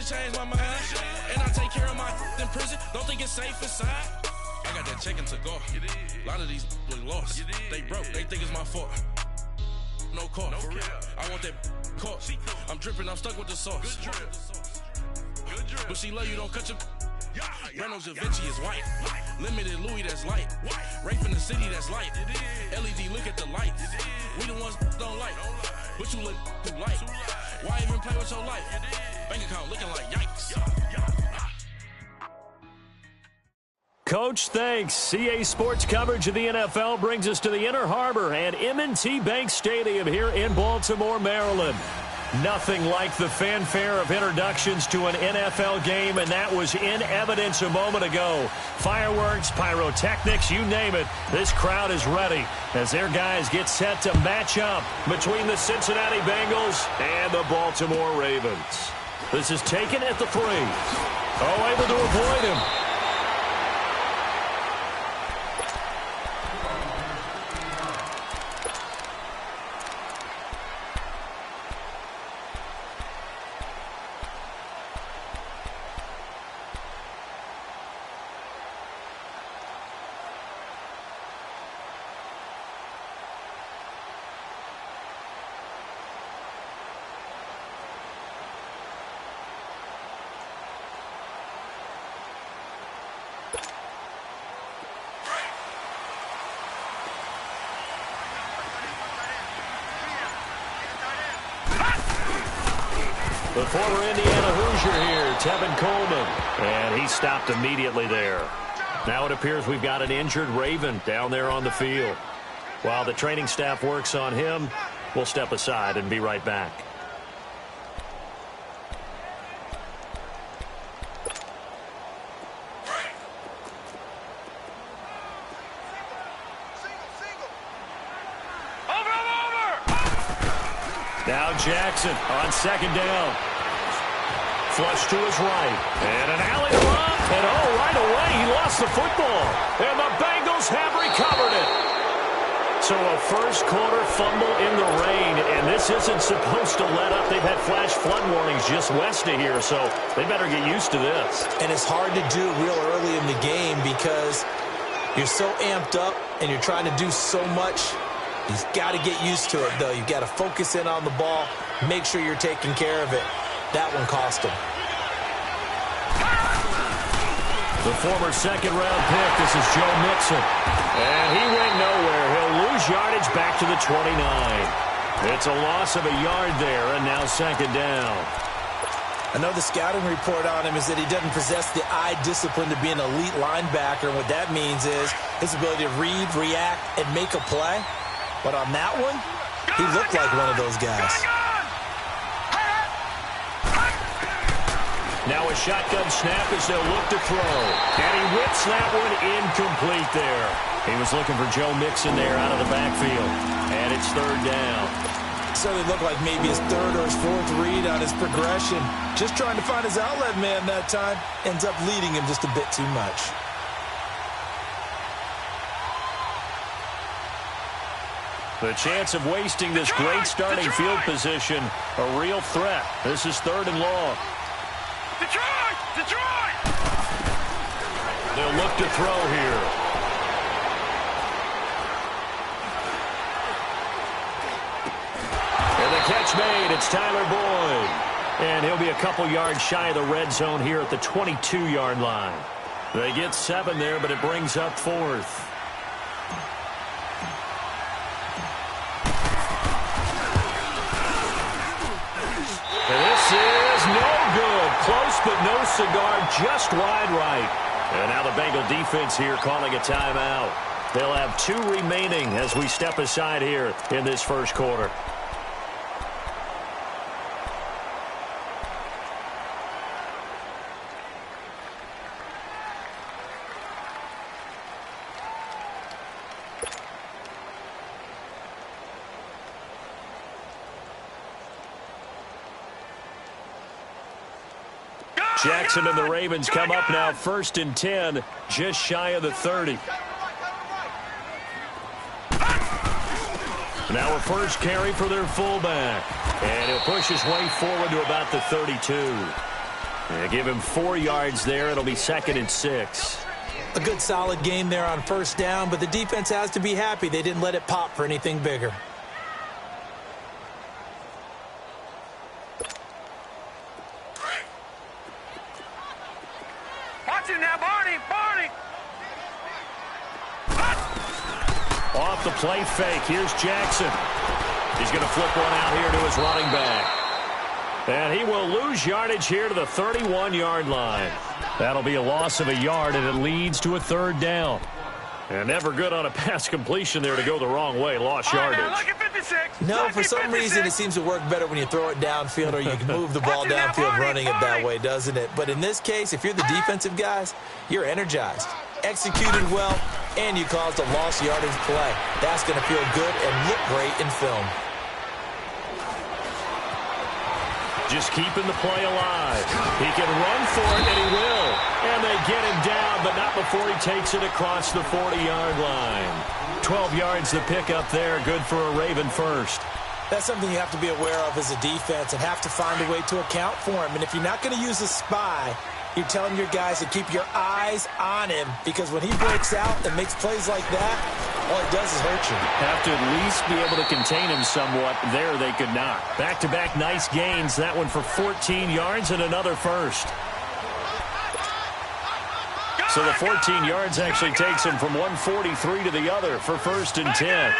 just changed my mind. And I take care of my in prison. Don't think it's safe inside. I got that chicken to go. A lot of these look lost. They broke. They think it's my fault. No call. For real. I want that caught. I'm dripping. I'm stuck with the sauce. But she love you. Don't cut your. Reynolds Da Vinci is white. Limited Louis that's light. Rape in the city that's light. LED look at the lights. We the ones don't like. But you look too light. Why even play with your life? Bank account looking like yikes. Coach, thanks. CA Sports coverage of the NFL brings us to the Inner Harbor and M&T Bank Stadium here in Baltimore, Maryland. Nothing like the fanfare of introductions to an NFL game, and that was in evidence a moment ago. Fireworks, pyrotechnics, you name it. This crowd is ready as their guys get set to match up between the Cincinnati Bengals and the Baltimore Ravens. This is taken at the 3. Oh, able to avoid him. The former Indiana Hoosier here, Tevin Coleman. And he stopped immediately there. Now it appears we've got an injured Raven down there on the field. While the training staff works on him, we'll step aside and be right back. Now Jackson on second down. Flush to his right. And an alley run. And oh, right away he lost the football. And the Bengals have recovered it. So a first quarter fumble in the rain. And this isn't supposed to let up. They've had flash flood warnings just west of here. So they better get used to this. And it's hard to do real early in the game because you're so amped up and you're trying to do so much. He's got to get used to it, though. You've got to focus in on the ball, make sure you're taking care of it. That one cost him. The former second-round pick, this is Joe Mixon. And he went nowhere. He'll lose yardage back to the 29. It's a loss of a yard there, and now second down. I know the scouting report on him is that he doesn't possess the eye discipline to be an elite linebacker. And what that means is his ability to read, react, and make a play. But on that one, he looked like one of those guys. Now a shotgun snap as they'll look to throw. And he whips that one incomplete there. He was looking for Joe Mixon there out of the backfield. And it's third down. So it looked like maybe his third or his fourth read on his progression. Just trying to find his outlet man that time. Ends up leading him just a bit too much. The chance of wasting this great starting field position, a real threat. This is third and long. Detroit! They'll look to throw here. And the catch made. It's Tyler Boyd. And he'll be a couple yards shy of the red zone here at the 22-yard line. They get 7 there, but it brings up fourth. This is no good. Close, but no cigar. Just wide right. And now the Bengal defense here calling a timeout. They'll have 2 remaining as we step aside here in this first quarter. Jackson and the Ravens come up now first and 10, just shy of the 30. Now a first carry for their fullback. And he'll push his way forward to about the 32. Yeah, give him 4 yards there. It'll be 2nd and 6. A good solid game there on first down, but the defense has to be happy they didn't let it pop for anything bigger. Watch it now, Barney! Off the play fake. Here's Jackson. He's going to flip one out here to his running back. And he will lose yardage here to the 31-yard line. That'll be a loss of a yard, and it leads to a 3rd down. And never good on a pass completion there to go the wrong way. Lost yardage. No, for some reason it seems to work better when you throw it downfield or you can move the ball downfield running it that way, doesn't it? But in this case, if you're the defensive guys, you're energized, executed well, and you caused a lost yardage play. That's going to feel good and look great in film. Just keeping the play alive. He can run for it, and he will. And they get him down, but not before he takes it across the 40-yard line. 12 yards to pick up there. Good for a Raven first. That's something you have to be aware of as a defense and have to find a way to account for him. And if you're not going to use a spy, you're telling your guys to keep your eyes on him, because when he breaks out and makes plays like that, all it does is hurt you. Have to at least be able to contain him somewhat. There they could not. Back-to-back nice gains. That one for 14 yards and another first. So the 14 yards actually takes him from 143 to the other for 1st and 10.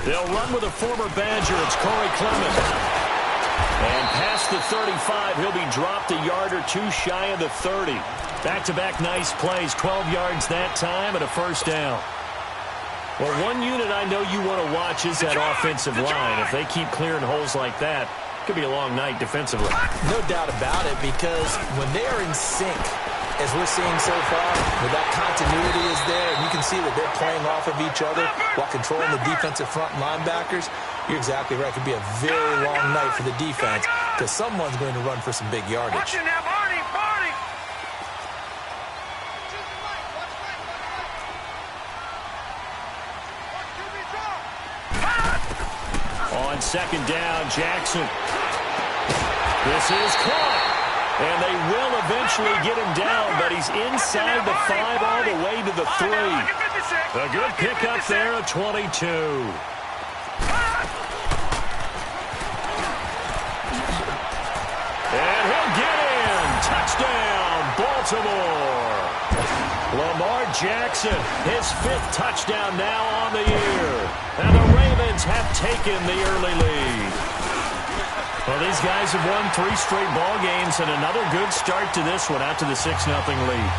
They'll run with a former Badger. It's Corey Clement. And past the 35, he'll be dropped a yard or 2 shy of the 30. Back-to-back nice plays, 12 yards that time and a 1st down. Well, one unit I know you want to watch is that offensive line. If they keep clearing holes like that, it could be a long night defensively. No doubt about it, because when they are in sync, as we're seeing so far, where that continuity is there, and you can see that they're playing off of each other while controlling the defensive front linebackers, you're exactly right. It could be a very long night for the defense, because someone's going to run for some big yardage. Watch it now, Barney! On 2nd down, Jackson. This is caught. And they will eventually get him down, but he's inside the 5 all the way to the 3. A good pickup there at 22. And he'll get in. Touchdown, Baltimore. Lamar Jackson, his 5th touchdown now on the year. And the Ravens have taken the early lead. Well, these guys have won 3 straight ball games, and another good start to this one out to the 6-0 lead.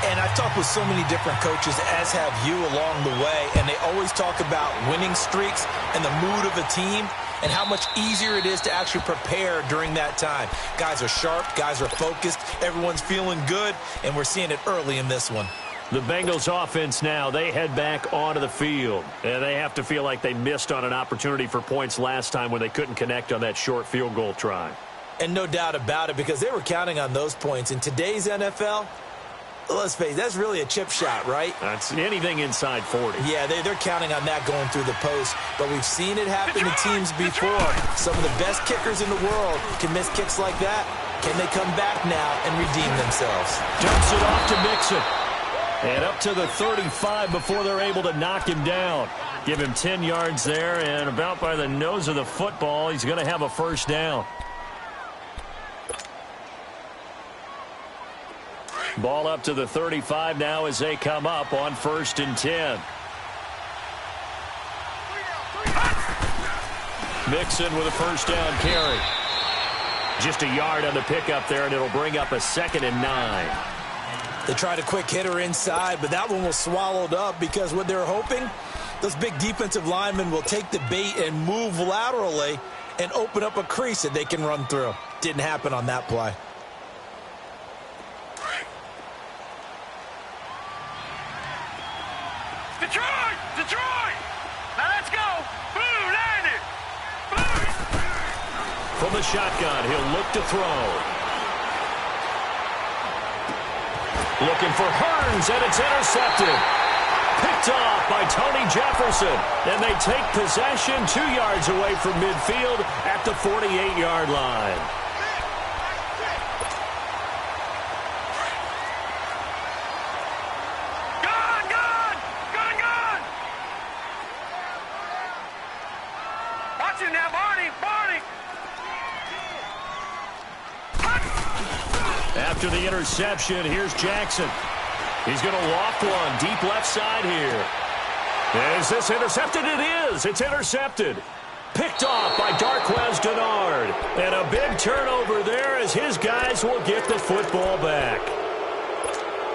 And I've talked with so many different coaches, as have you along the way, and they always talk about winning streaks and the mood of a team and how much easier it is to actually prepare during that time. Guys are sharp, guys are focused, everyone's feeling good, and we're seeing it early in this one. The Bengals offense now, they head back onto the field. And they have to feel like they missed on an opportunity for points last time when they couldn't connect on that short field goal try. And no doubt about it, because they were counting on those points. In today's NFL, let's face it, that's really a chip shot, right? That's anything inside 40. Yeah, they're counting on that going through the post. But we've seen it happen to teams before. Some of the best kickers in the world can miss kicks like that. Can they come back now and redeem themselves? Dumps it off to Mixon. And up to the 35 before they're able to knock him down. Give him 10 yards there, and about by the nose of the football, he's going to have a 1st down. Ball up to the 35 now as they come up on 1st and 10. Mixon with a 1st down carry. Just a yard on the pickup there, and it'll bring up a 2nd and 9. They tried a quick hitter inside, but that one was swallowed up because what they're hoping, those big defensive linemen will take the bait and move laterally and open up a crease that they can run through. Didn't happen on that play. Detroit! Now let's go! Boom, landed! Boom! From the shotgun, he'll look to throw. Looking for Hearns, and it's intercepted. Picked picked off by Tony Jefferson. And they take possession 2 yards away from midfield at the 48-yard line. Now, Barney! After the interception, here's Jackson. He's going to loft one deep left side here. Is this intercepted? It is. It's intercepted. Picked off by Darqueze Dennard. And a big turnover there as his guys will get the football back.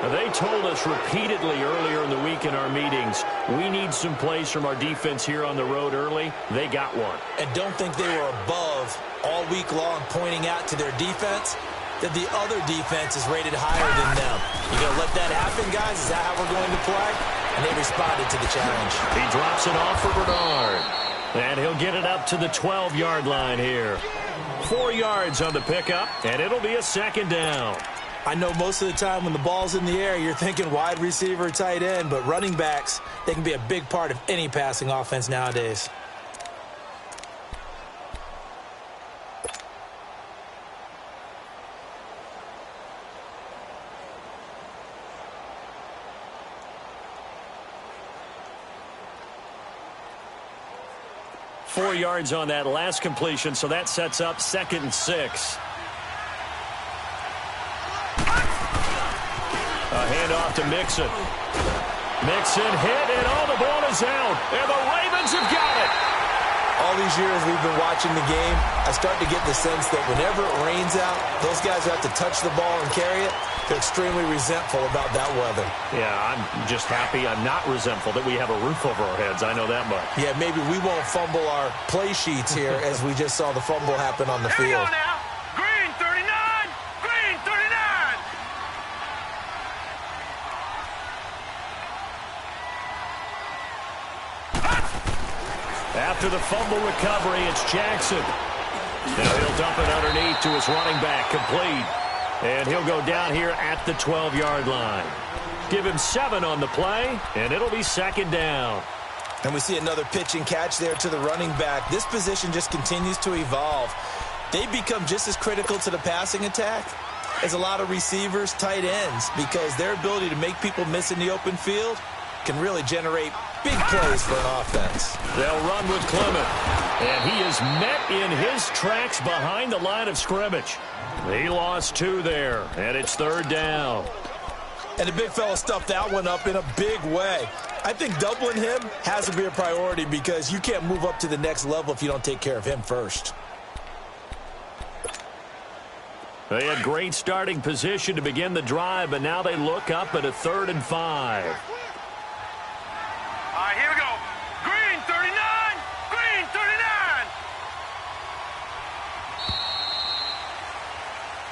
Now, they told us repeatedly earlier in the week in our meetings, we need some plays from our defense here on the road early. They got one. And don't think they were above all week long pointing out to their defense that the other defense is rated higher than them. You going to let that happen, guys? Is that how we're going to play? And they responded to the challenge. He drops it off for Bernard. And he'll get it up to the 12-yard line here. 4 yards on the pickup, and it'll be a second down. I know most of the time when the ball's in the air, you're thinking wide receiver, tight end, but running backs, they can be a big part of any passing offense nowadays. Four yards on that last completion, so that sets up 2nd and 6. A handoff to Mixon. Mixon hit, and the ball is out. And the Ravens have got it. All these years we've been watching the game, I start to get the sense that whenever it rains out, those guys who have to touch the ball and carry it, they're extremely resentful about that weather. Yeah, I'm just happy I'm not resentful that we have a roof over our heads. I know that much. Yeah, maybe we won't fumble our play sheets here as we just saw the fumble happen on the field. Now. Green 39! Green 39! After the fumble recovery, it's Jackson. Now he'll dump it underneath to his running back, complete. And he'll go down here at the 12-yard line. Give him 7 on the play, and it'll be 2nd down. And we see another pitch and catch there to the running back. This position just continues to evolve. They become just as critical to the passing attack as a lot of receivers, tight ends, because their ability to make people miss in the open field can really generate big plays for an offense. They'll run with Clement, and he is met in his tracks behind the line of scrimmage. He lost 2 there, and it's 3rd down. And the big fella stuffed that one up in a big way. I think doubling him has to be a priority because you can't move up to the next level if you don't take care of him first. They had great starting position to begin the drive, but now they look up at a 3rd and 5. All right, here we go. Green 39! Green 39!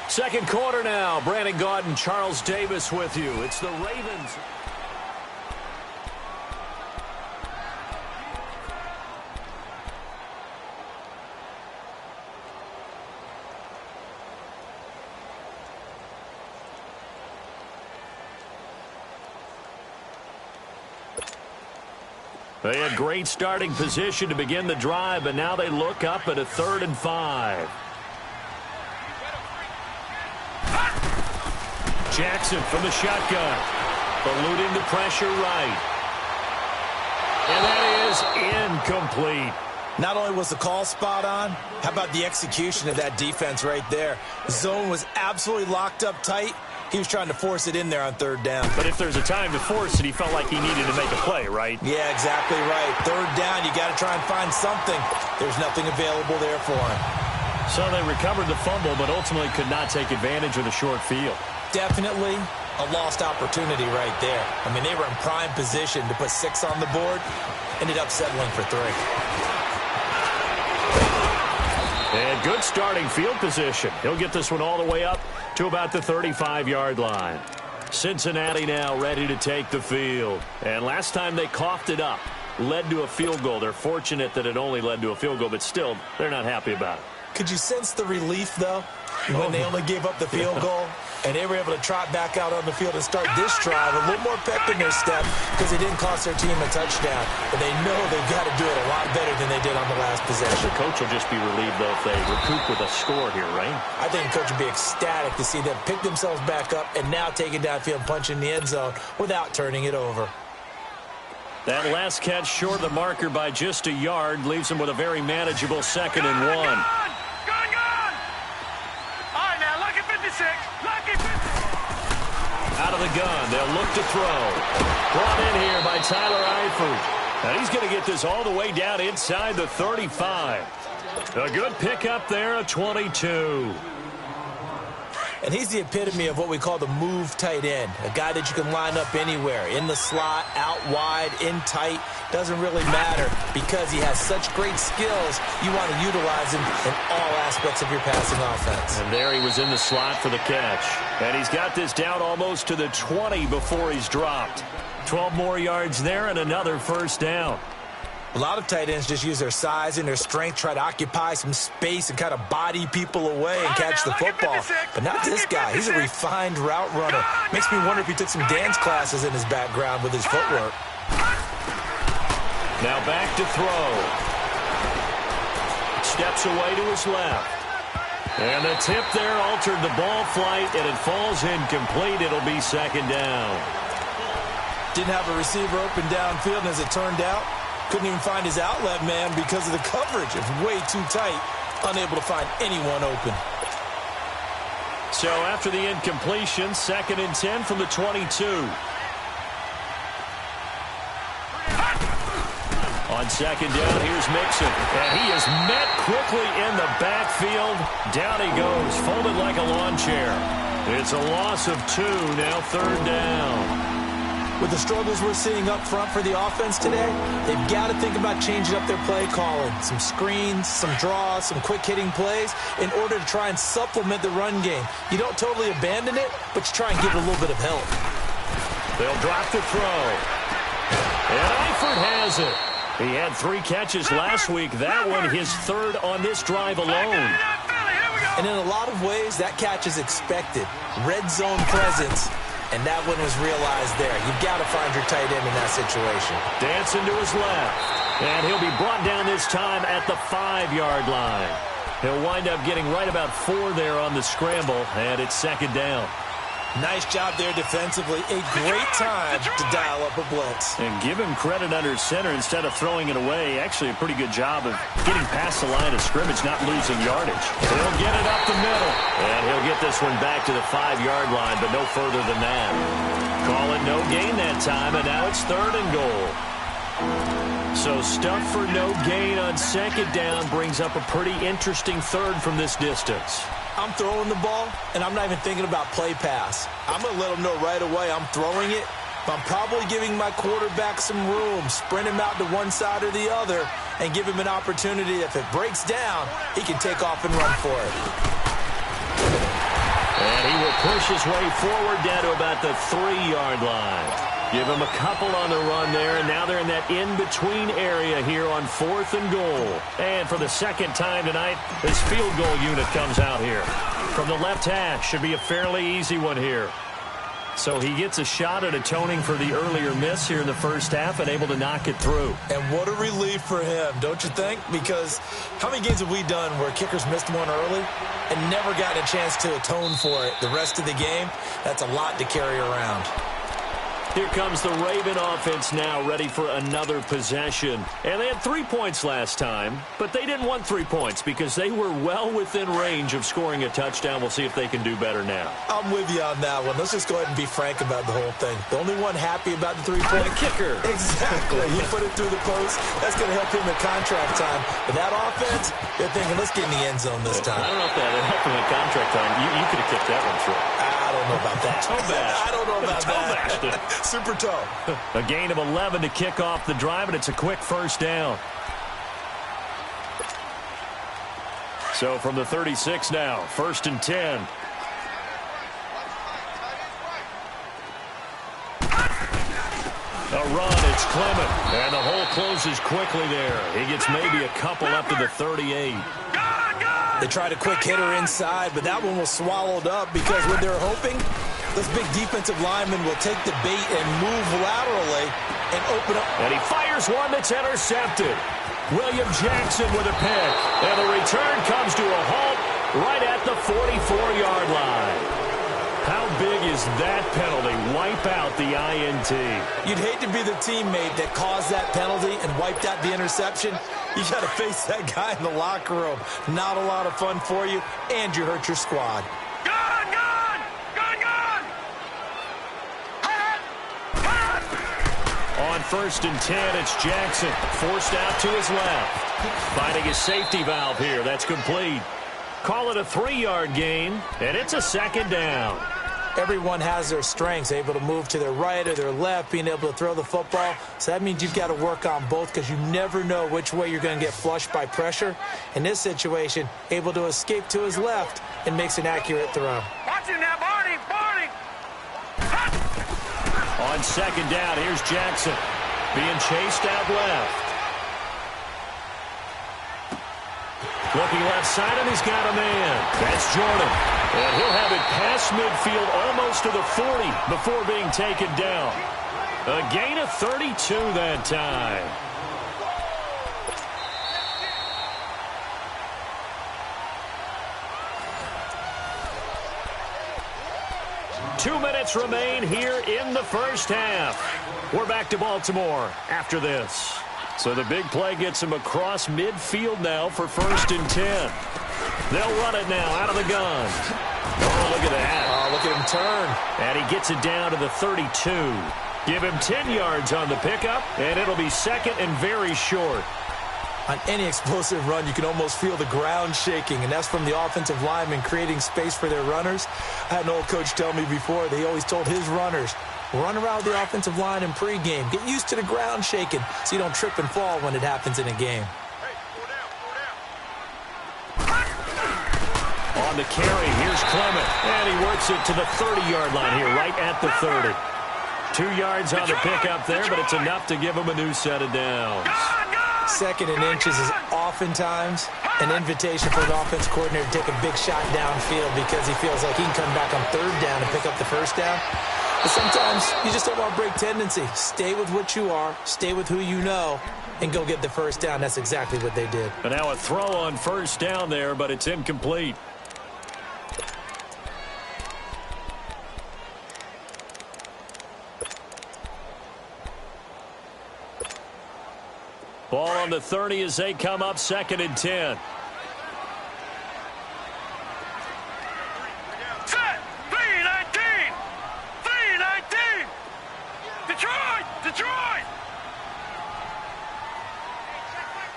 Second quarter now. Brandon Gaudin, Charles Davis with you. It's the Ravens. They had great starting position to begin the drive, but now they look up at a 3rd and 5. Jackson from the shotgun. Eluding the pressure right. And that is incomplete. Not only was the call spot on, how about the execution of that defense right there? The zone was absolutely locked up tight. He was trying to force it in there on 3rd down. But if there's a time to force it, he felt like he needed to make a play, right? Yeah, exactly right. 3rd down, you got to try and find something. There's nothing available there for him. So they recovered the fumble, but ultimately could not take advantage of the short field. Definitely a lost opportunity right there. I mean, they were in prime position to put 6 on the board. Ended up settling for 3. And good starting field position. He'll get this one all the way up to about the 35-yard line. Cincinnati now ready to take the field. And last time they coughed it up, led to a field goal. They're fortunate that it only led to a field goal, but still, they're not happy about it. Could you sense the relief, though, when they only gave up the field goal? And they were able to trot back out on the field and start this drive a little more pep in their step because they didn't cost their team a touchdown. But they know they've got to do it a lot better than they did on the last possession. The coach will just be relieved, though, if they recoup with a score here, right? I think the coach would be ecstatic to see them pick themselves back up and now take it downfield and punch in the end zone without turning it over. That last catch short of the marker by just a yard leaves them with a very manageable 2nd and 1. Gone! All right, now, lucky 56. Lucky 50. Out of the gun, they'll look to throw. Brought in here by Tyler Eifert. And he's going to get this all the way down inside the 35. A good pickup there, a 22. And he's the epitome of what we call the move tight end, a guy that you can line up anywhere, in the slot, out wide, in tight, doesn't really matter because he has such great skills. You want to utilize him in all aspects of your passing offense. And there he was in the slot for the catch. And he's got this down almost to the 20 before he's dropped. 12 more yards there and another first down. A lot of tight ends just use their size and their strength, try to occupy some space and kind of body people away and catch the football. But not this guy. He's a refined route runner. Makes me wonder if he took some dance classes in his background with his footwork. Now back to throw. Steps away to his left. And the tip there altered the ball flight, and it falls incomplete. It'll be 2nd down. Didn't have a receiver open downfield, and as it turned out, couldn't even find his outlet man because of the coverage. It's way too tight. Unable to find anyone open. So after the incompletion, 2nd and 10 from the 22. On 2nd down, here's Mixon. And he is met quickly in the backfield. Down he goes, folded like a lawn chair. It's a loss of 2, now 3rd down. With the struggles we're seeing up front for the offense today, they've got to think about changing up their play calling. Some screens, some draws, some quick-hitting plays in order to try and supplement the run game. You don't totally abandon it, but you try and give it a little bit of help. They'll drop the throw. And Eifert has it. He had 3 catches last week. That one his 3rd on this drive alone. And in a lot of ways, that catch is expected. Red zone presence. And that one was realized there. You've got to find your tight end in that situation. Dancing to his left. And he'll be brought down this time at the 5-yard line. He'll wind up getting right about 4 there on the scramble, and it's 2nd down. Nice job there defensively. A great time to dial up a blitz. And give him credit under center instead of throwing it away. Actually, a pretty good job of getting past the line of scrimmage, not losing yardage. He'll get it up the middle. And he'll get this one back to the 5-yard line, but no further than that. Call it no gain that time, and now it's 3rd and goal. So stuff for no gain on 2nd down brings up a pretty interesting 3rd from this distance. I'm throwing the ball, and I'm not even thinking about play pass. I'm going to let them know right away I'm throwing it, but I'm probably giving my quarterback some room, sprint him out to one side or the other, and give him an opportunity. If it breaks down, he can take off and run for it. And he will push his way forward down to about the 3-yard line. Give him a couple on the run there, and now they're in that in-between area here on 4th and goal. And for the 2nd time tonight, this field goal unit comes out here. From the left hash, should be a fairly easy one here. So he gets a shot at atoning for the earlier miss here in the first half and able to knock it through. And what a relief for him, don't you think? Because how many games have we done where kickers missed one early and never gotten a chance to atone for it the rest of the game? That's a lot to carry around. Here comes the Raven offense now, ready for another possession. And they had 3 points last time, but they didn't want 3 points because they were well within range of scoring a touchdown. We'll see if they can do better now. I'm with you on that one. Let's just go ahead and be frank about the whole thing. The only one happy about the 3-point the kicker. Exactly. He put it through the post. That's going to help him at contract time. But that offense, they're thinking, let's get in the end zone this time. I don't know if that would help him at contract time. You could have kicked that one through. I don't know about that. Toe bash. I don't know about that. Super toe. A gain of 11 to kick off the drive, and it's a quick first down. So from the 36 now, 1st and 10. A run, it's Clement. And the hole closes quickly there. He gets maybe a couple up to the 38. They They tried a quick hitter inside, but that one was swallowed up because when they're hoping, those big defensive linemen will take the bait and move laterally and open up. And he fires one that's intercepted. William Jackson with a pick. And the return comes to a halt right at the 44-yard line. How big is that penalty? Wipe out the INT. You'd hate to be the teammate that caused that penalty and wiped out the interception. You got to face that guy in the locker room. Not a lot of fun for you, and you hurt your squad. Gun, gun! Gun, gun! On 1st and 10, it's Jackson. Forced out to his left. Finding his safety valve here. That's complete. Call it a 3-yard gain, and it's a 2nd down. Everyone has their strengths, able to move to their right or their left, being able to throw the football. So that means you've got to work on both because you never know which way you're going to get flushed by pressure. In this situation, able to escape to his left and makes an accurate throw. Watch him now, Barney! Barney! On 2nd down, here's Jackson being chased out left. Looking left side, and he's got a man. That's Jordan. And he'll have it past midfield almost to the 40 before being taken down. A gain of 32 that time. Two minutes remain here in the first half. We're back to Baltimore after this. So the big play gets him across midfield now for 1st and 10. They'll run it now out of the gun. Oh, look at that. Oh, look at him turn. And he gets it down to the 32. Give him 10 yards on the pickup, and it'll be 2nd and very short. On any explosive run, you can almost feel the ground shaking, and that's from the offensive linemen creating space for their runners. I had an old coach tell me before, they always told his runners, run around the offensive line in pregame. Get used to the ground shaking so you don't trip and fall when it happens in a game. On the carry, here's Clement. And he works it to the 30-yard line here, right at the 30. 2 yards on the pickup there, but it's enough to give him a new set of downs. 2nd and inches is oftentimes an invitation for an offense coordinator to take a big shot downfield because he feels like he can come back on 3rd down and pick up the 1st down. But sometimes you just don't want to break tendency. Stay with what you are, stay with who you know, and go get the 1st down. That's exactly what they did. But now a throw on 1st down there, but it's incomplete. Ball on the 30 as they come up 2nd and 10. Set! 3-19! 3-19! Detroit! Detroit!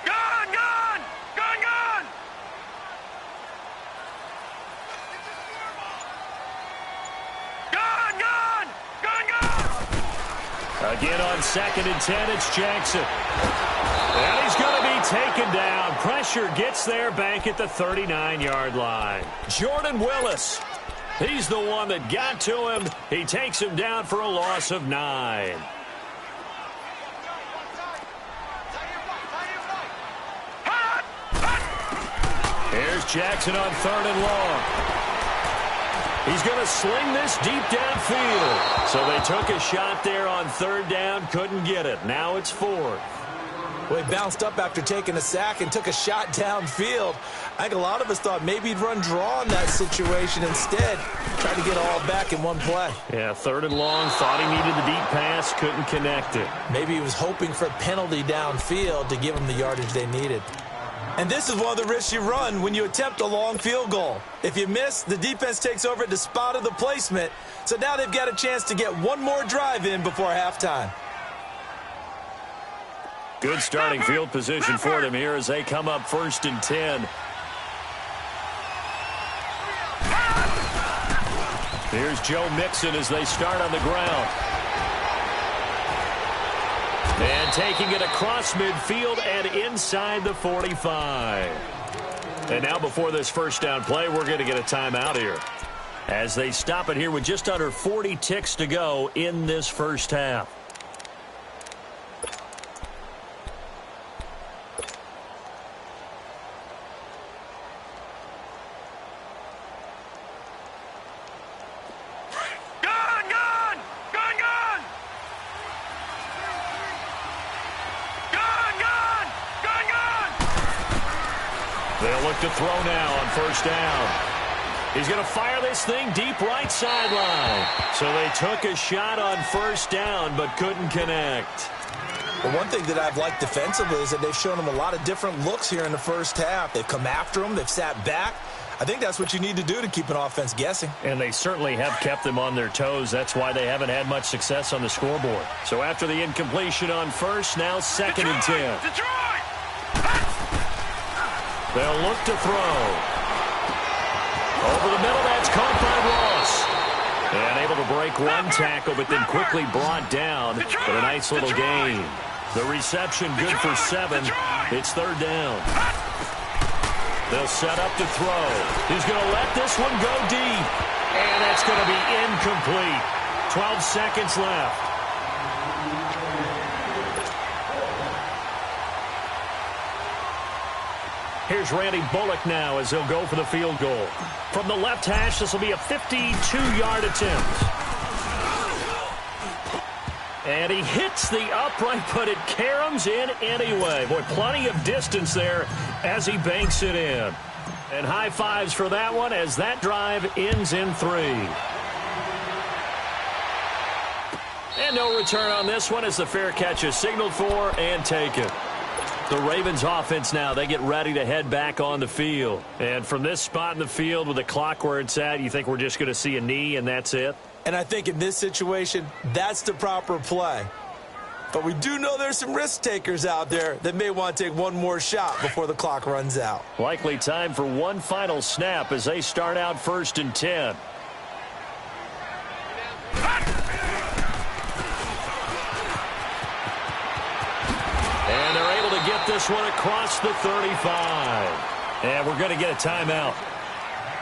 Gun! Gun! Gun! Gun! Gun! Gun! Gun! Gun! Again on 2nd and 10, it's Jackson. And he's going to be taken down. Pressure gets there back at the 39-yard line. Jordan Willis. He's the one that got to him. He takes him down for a loss of 9. Here's Jackson on 3rd and long. He's going to sling this deep downfield. So they took a shot there on 3rd down, couldn't get it. Now it's 4th. Well, he bounced up after taking a sack and took a shot downfield. I think a lot of us thought maybe he'd run draw in that situation instead. Tried to get it all back in one play. Yeah, 3rd and long, thought he needed the deep pass, couldn't connect it. Maybe he was hoping for a penalty downfield to give him the yardage they needed. And this is one of the risks you run when you attempt a long field goal. If you miss, the defense takes over at the spot of the placement. So now they've got a chance to get one more drive in before halftime. Good starting field position for them here as they come up 1st and 10. Here's Joe Mixon as they start on the ground. And taking it across midfield and inside the 45. And now before this 1st down play, we're going to get a timeout here. As they stop it here with just under 40 ticks to go in this 1st half. They'll look to throw now on first down. He's going to fire this thing deep right sideline. So they took a shot on first down but couldn't connect. Well, one thing that I've liked defensively is that they've shown him a lot of different looks here in the first half. They've come after him. They've sat back. I think that's what you need to do to keep an offense guessing. And they certainly have kept them on their toes. That's why they haven't had much success on the scoreboard. So after the incompletion on first, now second and 10. Detroit! They'll look to throw. Over the middle, that's caught by Ross. And able to break one tackle, but then quickly brought down for a nice little gain. The reception good for 7. It's third down. They'll set up to throw. He's going to let this one go deep. And that's going to be incomplete. 12 seconds left. Here's Randy Bullock now as he'll go for the field goal. From the left hash, this will be a 52-yard attempt. And he hits the upright, but it caroms in anyway. Boy, plenty of distance there as he banks it in. And high fives for that one as that drive ends in 3. And no return on this one as the fair catch is signaled for and taken. The Ravens offense now, they get ready to head back on the field. And from this spot in the field with the clock where it's at, you think we're just going to see a knee and that's it? And I think in this situation, that's the proper play. But we do know there's some risk takers out there that may want to take one more shot before the clock runs out. Likely time for one final snap as they start out first and 10. And they're able to get this one across the 35. And we're going to get a timeout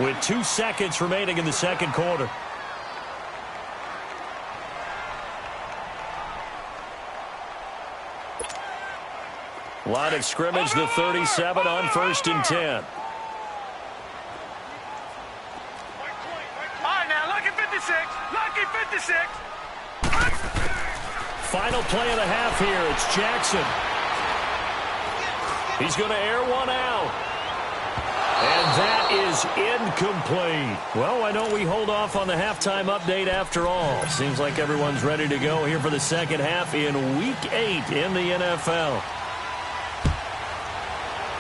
with 2 seconds remaining in the second quarter. Line of scrimmage, the 37 on first and 10. All right, now, lucky 56. Lucky 56. Final play of the half here. It's Jackson. He's going to air one out. And that is incomplete. Well, why don't we hold off on the halftime update after all? Seems like everyone's ready to go here for the second half in Week 8 in the NFL.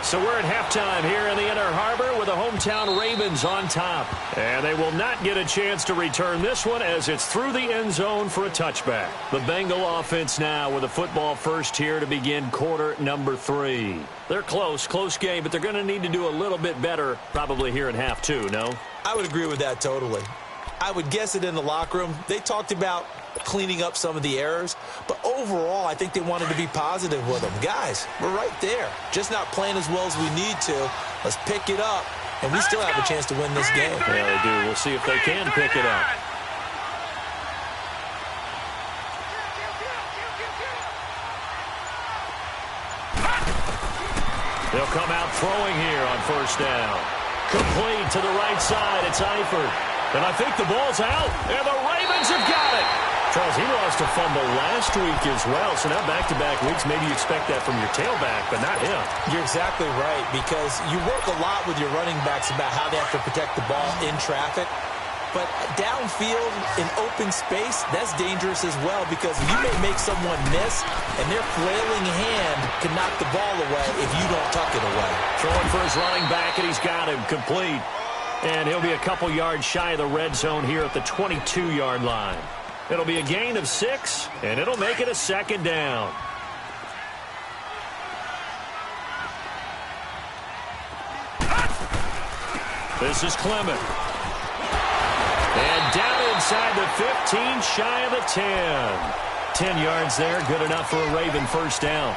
So we're at halftime here in the Inner Harbor with the hometown Ravens on top. And they will not get a chance to return this one as it's through the end zone for a touchback. The Bengal offense now with a football first here to begin quarter number 3. They're close game, but they're going to need to do a little bit better probably here in half 2, no? I would agree with that totally. I would guess it in the locker room. They talked about cleaning up some of the errors, but overall I think they wanted to be positive with them. Guys, we're right there, just not playing as well as we need to. Let's pick it up, and we still have a chance to win this game. Yeah, they do. We'll see if they can pick it up. They'll come out throwing here on first down. Complete to the right side. It's Eifert. And I think the ball's out, and the Ravens have got it. Charles, he lost a fumble last week as well, so now back-to-back weeks, maybe you expect that from your tailback, but not him. You're exactly right, because you work a lot with your running backs about how they have to protect the ball in traffic. But downfield, in open space, that's dangerous as well, because you may make someone miss, and their flailing hand can knock the ball away if you don't tuck it away. Throwing for his running back, and he's got him complete. And he'll be a couple yards shy of the red zone here at the 22-yard line. It'll be a gain of 6, and it'll make it a second down. This is Clement. And down inside the 15, shy of the 10. 10 yards there, good enough for a Raven first down.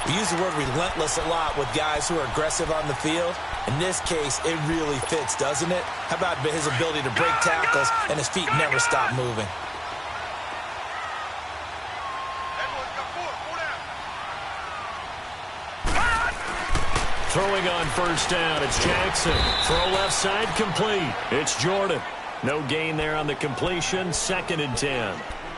We use the word relentless a lot with guys who are aggressive on the field. In this case, it really fits, doesn't it? How about his ability to break tackles and his feet never stop moving? Throwing on first down, it's Jackson. Throw left side, complete. It's Jordan. No gain there on the completion, second and 10.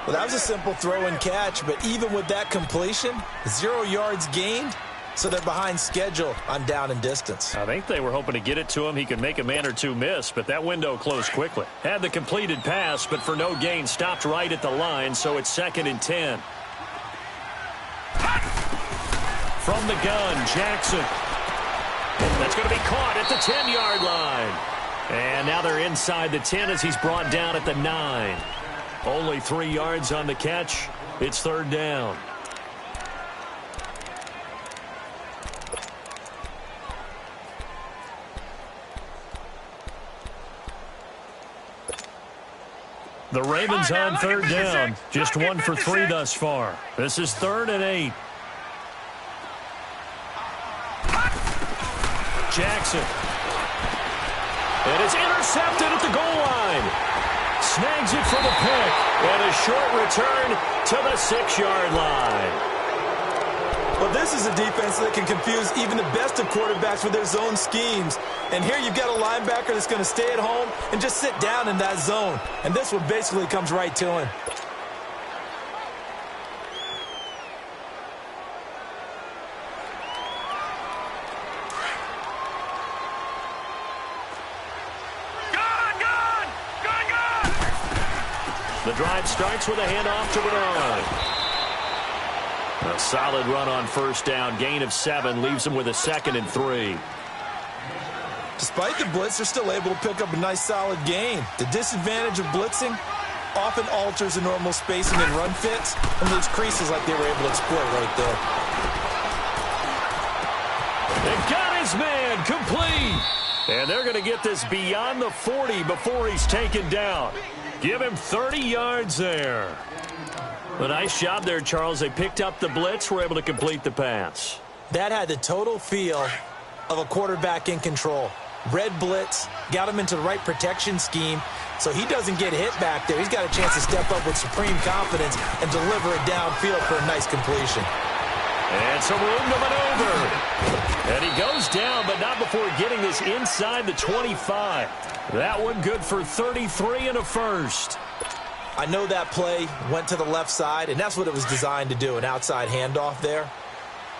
Well, that was a simple throw and catch, but even with that completion, 0 yards gained, so they're behind schedule on down and distance. I think they were hoping to get it to him. He could make a man or two miss, but that window closed quickly. Had the completed pass, but for no gain, stopped right at the line, so it's 2nd and 10. From the gun, Jackson. That's going to be caught at the 10-yard line. And now they're inside the 10 as he's brought down at the 9. Only 3 yards on the catch. It's 3rd down. The Ravens on 3rd down. Just 1 for 3 thus far. This is 3rd and 8. Jackson. And it's intercepted at the goal line. Snags it for the pick. And a short return to the 6-yard line. Well, this is a defense that can confuse even the best of quarterbacks with their zone schemes. And here you've got a linebacker that's going to stay at home and just sit down in that zone. And this one basically comes right to him. The drive starts with a handoff to Bernard. A solid run on 1st down. Gain of 7 leaves him with a 2nd and 3. Despite the blitz, they're still able to pick up a nice solid gain. The disadvantage of blitzing often alters the normal spacing and run fits and leaves creases like they were able to exploit right there. They got his man complete. And they're going to get this beyond the 40 before he's taken down. Give him 30 yards there. A nice job there, Charles. They picked up the blitz, were able to complete the pass. That had the total feel of a quarterback in control. Red blitz, got him into the right protection scheme, so he doesn't get hit back there. He's got a chance to step up with supreme confidence and deliver it downfield for a nice completion. And some room to maneuver. And he goes down, but not before getting this inside the 25. That one good for 33 and a first. I know that play went to the left side, and that's what it was designed to do, an outside handoff there.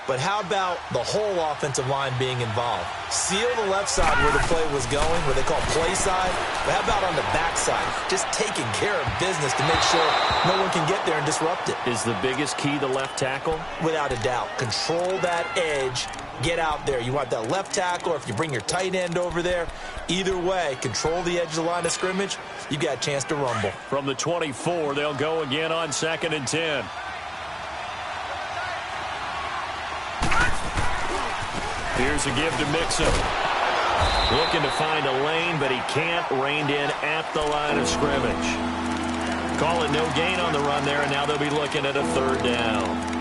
But how about the whole offensive line being involved? Seal the left side where the play was going, where they call play side. But how about on the back side? Just taking care of business to make sure no one can get there and disrupt it. Is the biggest key the left tackle? Without a doubt. Control that edge. Get out there. You want that left tackle, or if you bring your tight end over there, either way, control the edge of the line of scrimmage, you got a chance to rumble. From the 24, they'll go again on 2nd and 10. Here's a give to Mixon. Looking to find a lane, but he can't. Reined in at the line of scrimmage. Call it no gain on the run there, and now they'll be looking at a 3rd down.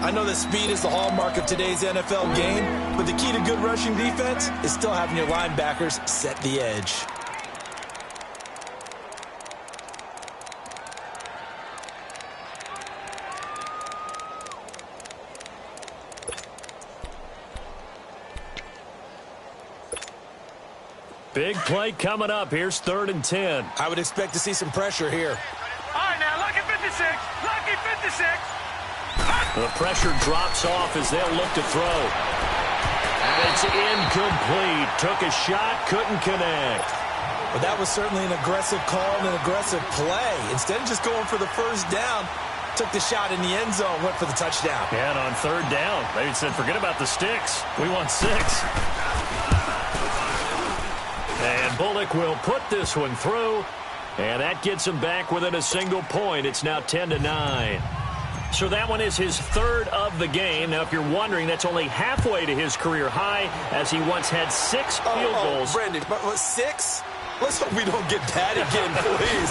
I know that speed is the hallmark of today's NFL game, but the key to good rushing defense is still having your linebackers set the edge. Big play coming up. Here's 3rd and 10. I would expect to see some pressure here. All right, now, lucky 56. Lucky 56. The pressure drops off as they'll look to throw. And it's incomplete. Took a shot, couldn't connect. But that was certainly an aggressive call and an aggressive play. Instead of just going for the 1st down, took the shot in the end zone, went for the touchdown. And on 3rd down, they said, forget about the sticks. We want 6. And Bullock will put this one through, and that gets him back within a single point. It's now 10-9. So that one is his 3rd of the game. Now, if you're wondering, that's only halfway to his career high, as he once had 6 field goals. Brandon, but 6? Let's hope we don't get that again, please.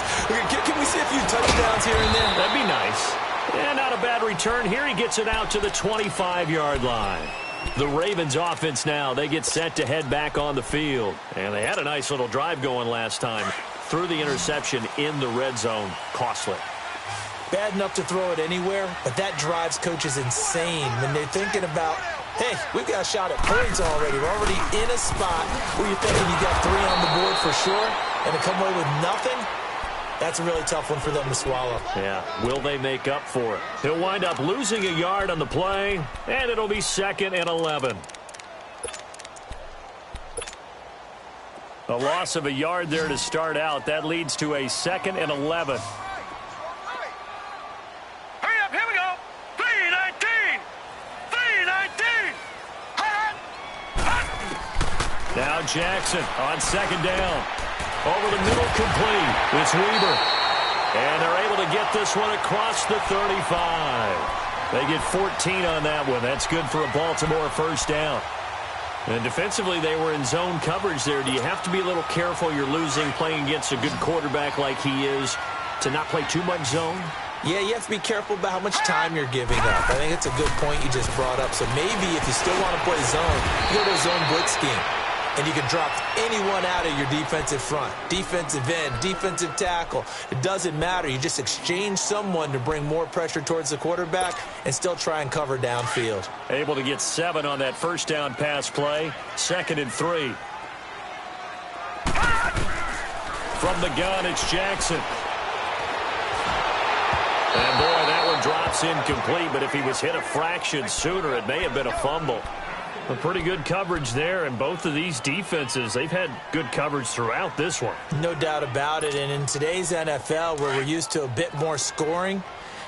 Can we see a few touchdowns here and there? That'd be nice. And not a bad return. Here he gets it out to the 25-yard line. The Ravens offense now, they get set to head back on the field. And they had a nice little drive going last time. Threw the interception in the red zone. Costly. Bad enough to throw it anywhere, but that drives coaches insane when they're thinking about, hey, we've got a shot at points already. We're already in a spot where you're thinking you got 3 on the board for sure, and to come away with nothing, That's a really tough one for them to swallow. Yeah, will they make up for it? He'll wind up losing a yard on the play, and it'll be 2nd and 11. A loss of a yard there to start out. That leads to a 2nd and 11. Hurry up, here we go. 3-19. 3-19. Now Jackson on 2nd down. Over the middle, complete. It's Weaver. And they're able to get this one across the 35. They get 14 on that one. That's good for a Baltimore first down. And defensively, they were in zone coverage there. Do you have to be a little careful? You're losing playing against a good quarterback like he is to not play too much zone? Yeah, you have to be careful about how much time you're giving up. I think it's a good point you just brought up. So maybe if you still want to play zone, you go to a zone blitz scheme. And you can drop anyone out of your defensive front. Defensive end, defensive tackle. It doesn't matter. You just exchange someone to bring more pressure towards the quarterback and still try and cover downfield. Able to get 7 on that first down pass play. 2nd and 3. From the gun, it's Jackson. And boy, that one drops incomplete, but if he was hit a fraction sooner, it may have been a fumble. A pretty good coverage there, and both of these defenses, they've had good coverage throughout this one. No doubt about it, and in today's NFL, where we're used to a bit more scoring,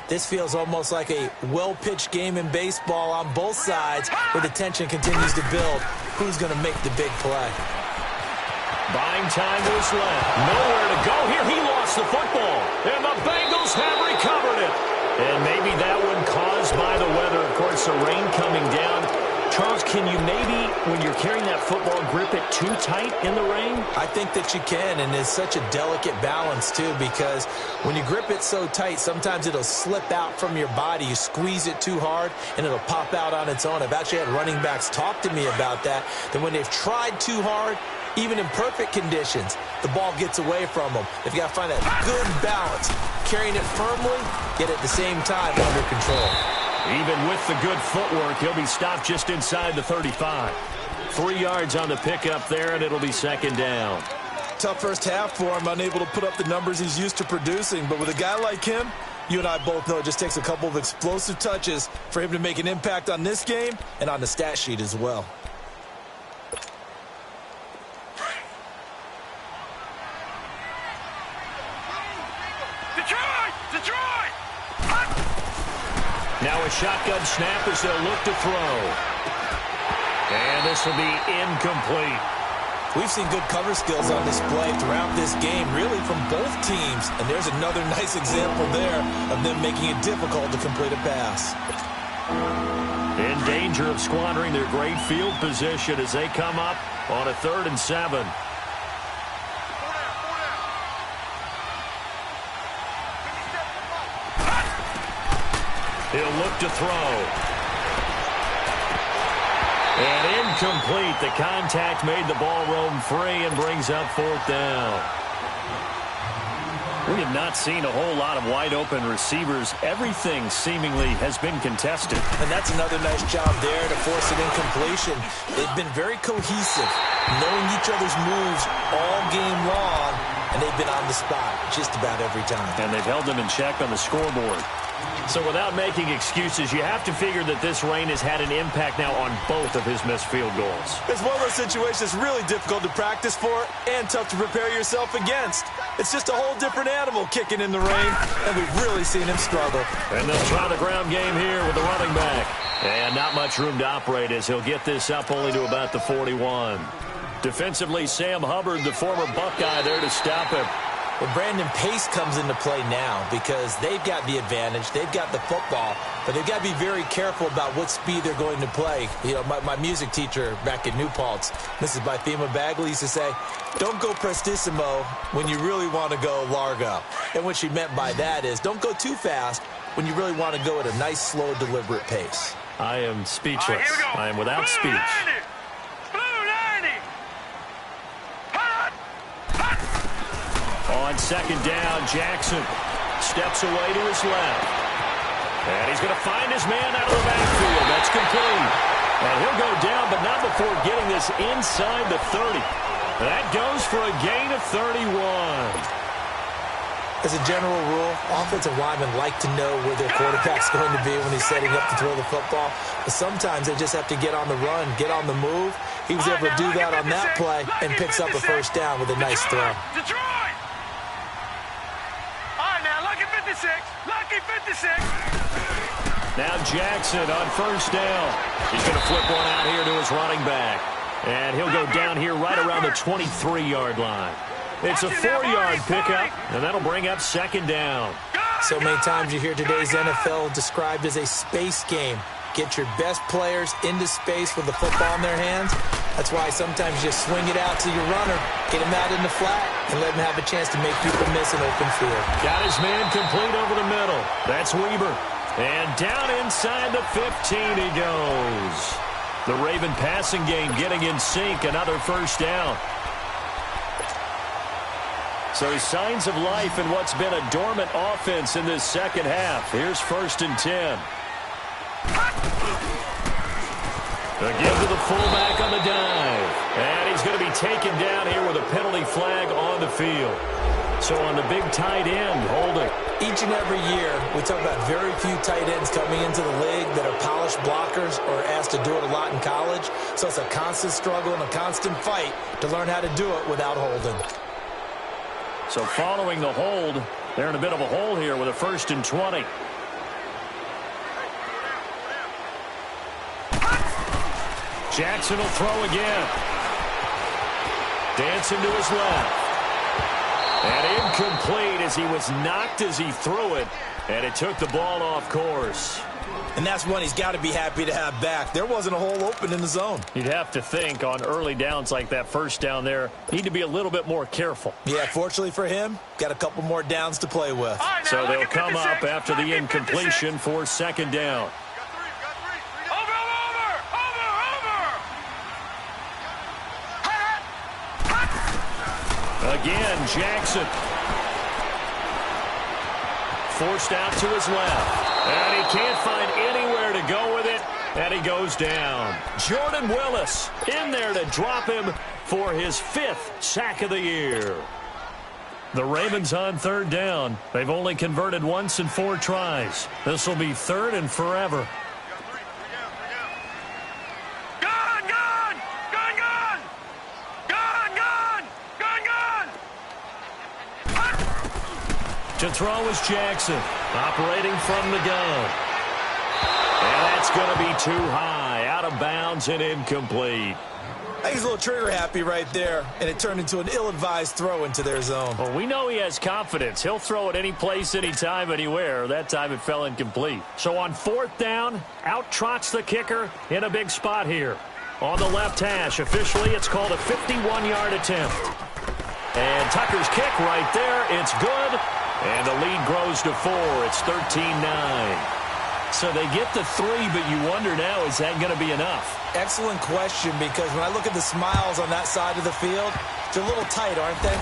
this feels almost like a well-pitched game in baseball on both sides, where the tension continues to build. Who's going to make the big play? Buying time to his left. Nowhere to go here. He lost the football, and the Bengals have recovered it. And maybe that one caused by the weather. Of course, the rain coming down. Charles, can you maybe, when you're carrying that football, grip it too tight in the rain? I think that you can, and it's such a delicate balance, too, because when you grip it so tight, sometimes it'll slip out from your body. You squeeze it too hard, and it'll pop out on its own. I've actually had running backs talk to me about that when they've tried too hard, even in perfect conditions, the ball gets away from them. They've got to find that good balance, carrying it firmly, yet at the same time under control. Even with the good footwork, he'll be stopped just inside the 35. 3 yards on the pickup there, and it'll be 2nd down. Tough first half for him, unable to put up the numbers he's used to producing. But with a guy like him, you and I both know it just takes a couple of explosive touches for him to make an impact on this game and on the stat sheet as well. Now a shotgun snap as they'll look to throw. And this will be incomplete. We've seen good cover skills on display throughout this game, really from both teams. And there's another nice example there of them making it difficult to complete a pass. In danger of squandering their great field position as they come up on a 3rd and 7. He'll look to throw. And incomplete. The contact made the ball roam free and brings up 4th down. We have not seen a whole lot of wide-open receivers. Everything seemingly has been contested. And that's another nice job there to force an incompletion. They've been very cohesive, knowing each other's moves all game long, and they've been on the spot just about every time. And they've held them in check on the scoreboard. So without making excuses, you have to figure that this rain has had an impact now on both of his missed field goals. It's one of those situations really difficult to practice for and tough to prepare yourself against. It's just a whole different animal kicking in the rain, and we've really seen him struggle. And they'll try the ground game here with the running back. And not much room to operate as he'll get this up only to about the 41. Defensively, Sam Hubbard, the former Buckeye, there to stop him. Well, Brandon Pace comes into play now because they've got the advantage. They've got the football, but they've got to be very careful about what speed they're going to play. You know, my music teacher back at New Paltz, Mrs. Bythema Bagley, used to say, don't go prestissimo when you really want to go largo. And what she meant by that is don't go too fast when you really want to go at a nice, slow, deliberate pace. I am speechless. I am without speech. On 2nd down, Jackson steps away to his left. And he's going to find his man out of the backfield. That's complete. And he'll go down, but not before getting this inside the 30. That goes for a gain of 31. As a general rule, offensive linemen like to know where their quarterback's going to be when he's setting up to throw the football. But sometimes they just have to get on the run, get on the move. He was able to do that on that play and picks up a first down with a nice throw. Detroit! All right, now, lucky 56. Lucky 56. Now Jackson on first down. He's going to flip one out here to his running back. And he'll go down here right around the 23-yard line. It's a 4-yard pickup, and that'll bring up second down. So many times you hear today's NFL described as a space game. Get your best players into space with the football in their hands. That's why sometimes you just swing it out to your runner, get him out in the flat, and let him have a chance to make people miss an open field. Got his man complete over the middle. That's Weaver. And down inside the 15 he goes. The Raven passing game getting in sync, another first down. So signs of life in what's been a dormant offense in this second half. Here's 1st and 10. Again to the fullback on the dive. And he's going to be taken down here with a penalty flag on the field. So on the big tight end, holding. Each and every year, we talk about very few tight ends coming into the league that are polished blockers or asked to do it a lot in college. So it's a constant struggle and a constant fight to learn how to do it without holding. So following the hold, they're in a bit of a hole here with a 1st and 20. Jackson will throw again. Dancing to his left. And incomplete as he was knocked as he threw it. And it took the ball off course. And that's one he's got to be happy to have back. There wasn't a hole open in the zone. You'd have to think on early downs like that first down there, need to be a little bit more careful. Yeah, fortunately for him, got a couple more downs to play with. Right, so they'll come up after the incompletion for second down. Again, Jackson. Forced out to his left. And he can't find anywhere to go with it. And he goes down. Jordan Willis in there to drop him for his 5th sack of the year. The Ravens on 3rd down. They've only converted once in 4 tries. This will be 3rd and forever. To throw is Jackson, operating from the gun. And that's going to be too high, out of bounds and incomplete. I think he's a little trigger happy right there, and it turned into an ill-advised throw into their zone. Well, we know he has confidence. He'll throw it any place, anytime, anywhere. That time it fell incomplete. So on 4th down, out trots the kicker in a big spot here. On the left hash, officially it's called a 51-yard attempt. And Tucker's kick right there, it's good. And the lead grows to 4. It's 13-9. So they get the 3, but you wonder now, is that going to be enough? Excellent question, because when I look at the smiles on that side of the field, they're a little tight, aren't they?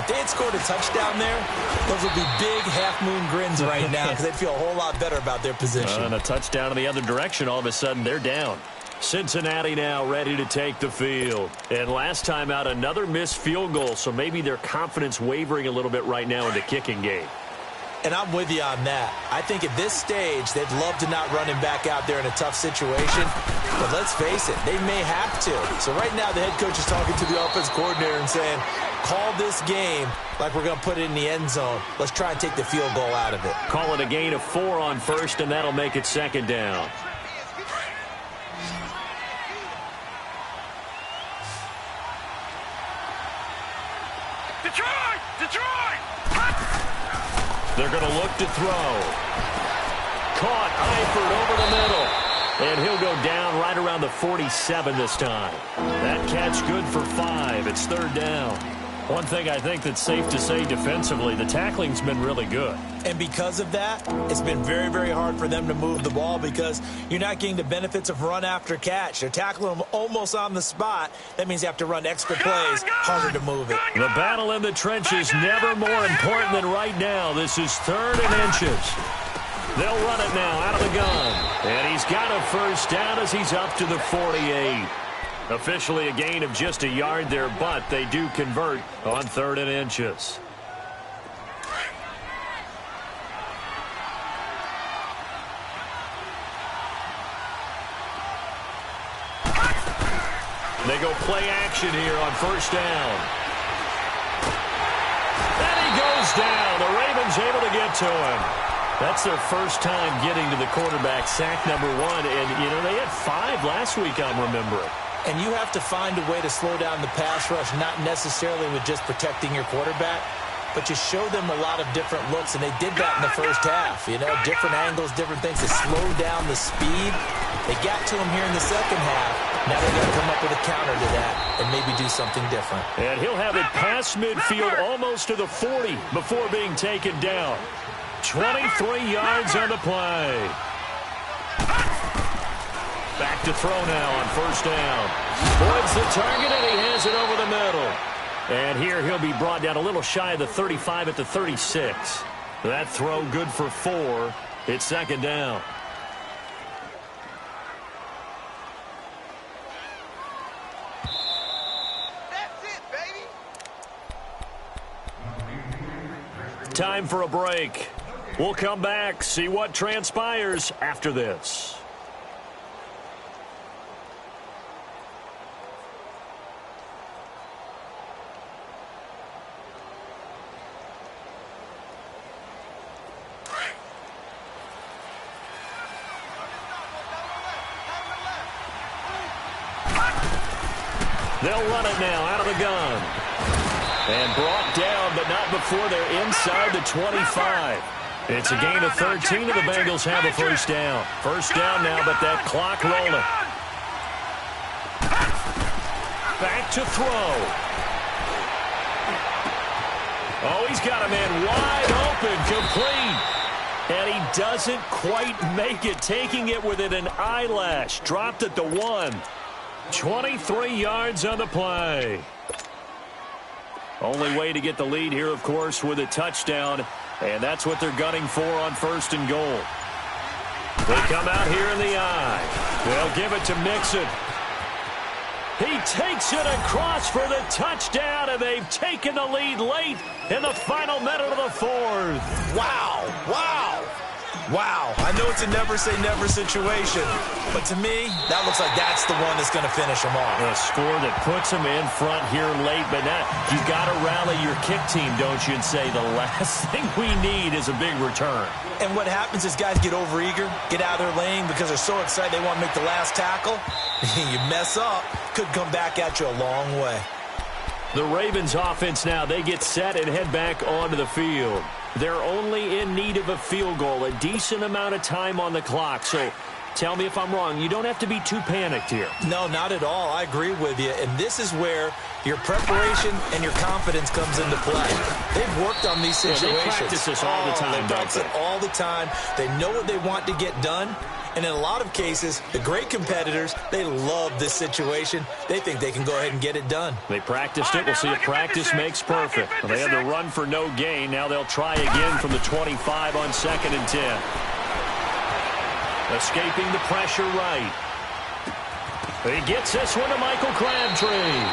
If they had scored a touchdown there, those would be big half-moon grins right now because they'd feel a whole lot better about their position. And a touchdown in the other direction, all of a sudden they're down. Cincinnati now ready to take the field. And last time out, another missed field goal, so maybe their confidence wavering a little bit right now in the kicking game. And I'm with you on that. I think at this stage, they'd love to not run him back out there in a tough situation. But let's face it, they may have to. So right now, the head coach is talking to the offense coordinator and saying, call this game like we're going to put it in the end zone. Let's try and take the field goal out of it. Call it a gain of 4 on 1st, and that'll make it 2nd down. Detroit! They're going to look to throw. Caught Eifert over the middle. And he'll go down right around the 47 this time. That catch good for 5. It's 3rd down. One thing I think that's safe to say defensively, the tackling's been really good. And because of that, it's been very, very hard for them to move the ball because you're not getting the benefits of run after catch. They're tackling them almost on the spot. That means you have to run extra plays, harder to move it. The battle in the trenches never more important than right now. This is 3rd and inches. They'll run it now out of the gun. And he's got a first down as he's up to the 48. Officially a gain of just a yard there, but they do convert on 3rd and inches. They go play action here on first down. And he goes down. The Ravens able to get to him. That's their first time getting to the quarterback, sack number 1. And, you know, they had 5 last week, I'm remembering. And you have to find a way to slow down the pass rush, not necessarily with just protecting your quarterback, but you show them a lot of different looks, and they did that in the first half. You know, different angles, different things to slow down the speed. They got to him here in the second half. Now they're going to come up with a counter to that and maybe do something different. And he'll have it past midfield almost to the 40 before being taken down. 23 yards on the play. Back to throw now on first down. Woods the target, and he has it over the middle. And here he'll be brought down a little shy of the 35 at the 36. That throw good for 4. It's second down. Time for a break. We'll come back, see what transpires after this. They'll run it now out of the gun. And brought down, but not before they're inside the 25. It's a gain of 13, and the Bengals have a first down. First down now, but that clock rolling. Back to throw. Oh, he's got a man wide open, complete. And he doesn't quite make it, taking it within an eyelash. Dropped at the 1. 23 yards on the play. Only way to get the lead here, of course, with a touchdown. And that's what they're gunning for on first and goal. They come out here in the eye. They'll give it to Mixon. He takes it across for the touchdown, and they've taken the lead late in the final minute of the 4th. Wow. Wow. Wow. I know it's a never-say-never situation, but to me, that looks like that's the one that's going to finish them off. A score that puts them in front here late, but now you got to rally your kick team, don't you, and say the last thing we need is a big return. And what happens is guys get overeager, get out of their lane because they're so excited they want to make the last tackle. You mess up, could come back at you a long way. The Ravens offense now, they get set and head back onto the field. They're only in need of a field goal, a decent amount of time on the clock. So tell me if I'm wrong. You don't have to be too panicked here. No, not at all. I agree with you. And this is where your preparation and your confidence comes into play. They've worked on these situations. Yeah, they practice this all the time, They practice it all the time. They know what they want to get done. And in a lot of cases, the great competitors, they love this situation. They think they can go ahead and get it done. They practiced it. We'll see if practice makes perfect. They had to run for no gain. Now they'll try again from the 25 on 2nd and 10. Escaping the pressure right. He gets this one to Michael Crabtree.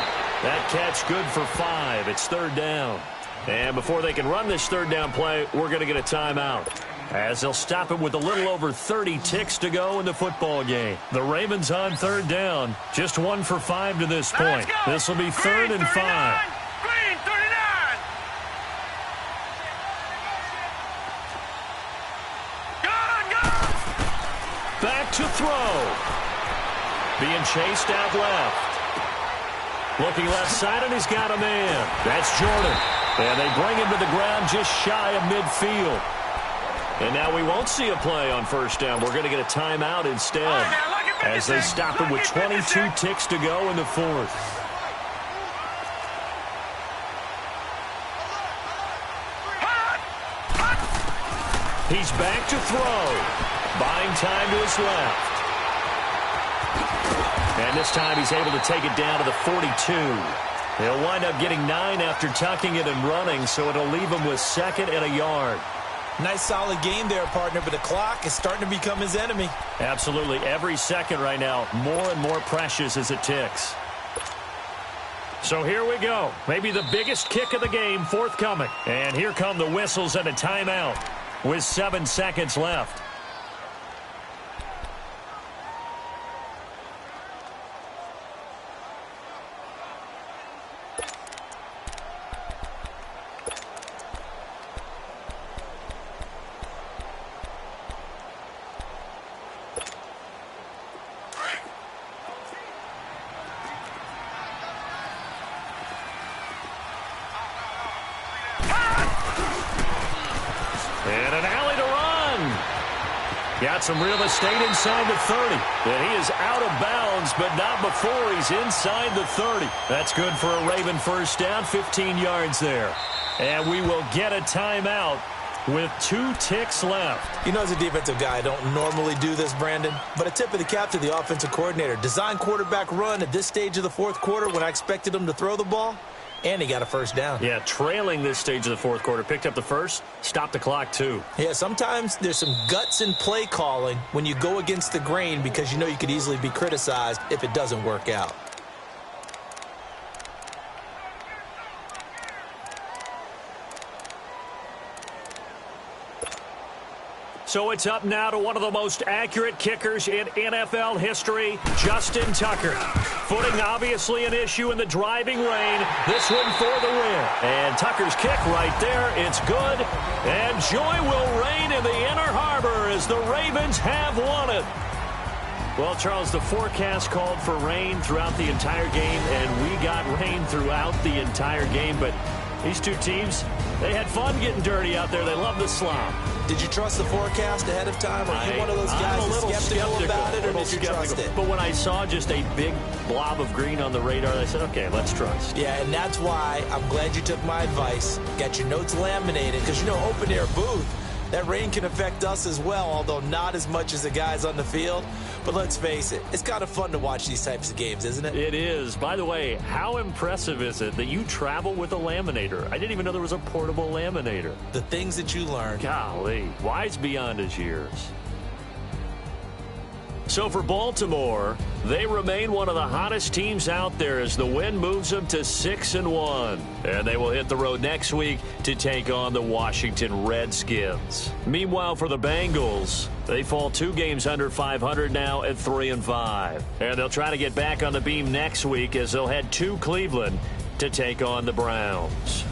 That catch good for 5. It's 3rd down. And before they can run this 3rd down play, we're going to get a timeout, as they'll stop it with a little over 30 ticks to go in the football game. The Ravens on 3rd down. Just 1 for 5 to this point. This will be 3rd and 5. Green 39. Back to throw. Being chased out left. Looking left side, and he's got a man. That's Jordan. And they bring him to the ground just shy of midfield. And now we won't see a play on first down. We're going to get a timeout instead, as they stop him with 22 ticks to go in the 4th. He's back to throw. Buying time to his left. And this time he's able to take it down to the 42. He'll wind up getting 9 after tucking it and running, so it'll leave him with 2nd and a yard. Nice solid game there, partner, but the clock is starting to become his enemy. Absolutely. Every second right now, more and more precious as it ticks. So here we go. Maybe the biggest kick of the game forthcoming. And here come the whistles and a timeout with 7 seconds left. Got some real estate inside the 30. And he is out of bounds, but not before he's inside the 30. That's good for a Raven first down, 15 yards there. And we will get a timeout with 2 ticks left. You know, as a defensive guy, I don't normally do this, Brandon, but a tip of the cap to the offensive coordinator. Design quarterback run at this stage of the fourth quarter when I expected him to throw the ball, and he got a first down. Yeah, trailing this stage of the fourth quarter. Picked up the first, stopped the clock too. Yeah, sometimes there's some guts in play calling when you go against the grain because you know you could easily be criticized if it doesn't work out. So it's up now to one of the most accurate kickers in NFL history, Justin Tucker. Footing obviously an issue in the driving rain. This one for the win. And Tucker's kick right there. It's good. And joy will reign in the Inner Harbor as the Ravens have won it. Well, Charles, the forecast called for rain throughout the entire game, and we got rain throughout the entire game. But these two teams, they had fun getting dirty out there. They love the slop. Did you trust the forecast ahead of time? Are you one of those guys that's skeptical about it, or did you trust it? But when I saw just a big blob of green on the radar, I said, okay, let's trust. Yeah, and that's why I'm glad you took my advice. Got your notes laminated, because, you know, open-air booth, that rain can affect us as well, although not as much as the guys on the field. But let's face it, it's kind of fun to watch these types of games, isn't it? It is. By the way, how impressive is it that you travel with a laminator? I didn't even know there was a portable laminator. The things that you learn. Golly, wise beyond his years. So for Baltimore, they remain one of the hottest teams out there as the win moves them to 6-1. And they will hit the road next week to take on the Washington Redskins. Meanwhile, for the Bengals, they fall 2 games under 500 now at 3-5. And they'll try to get back on the beam next week as they'll head to Cleveland to take on the Browns.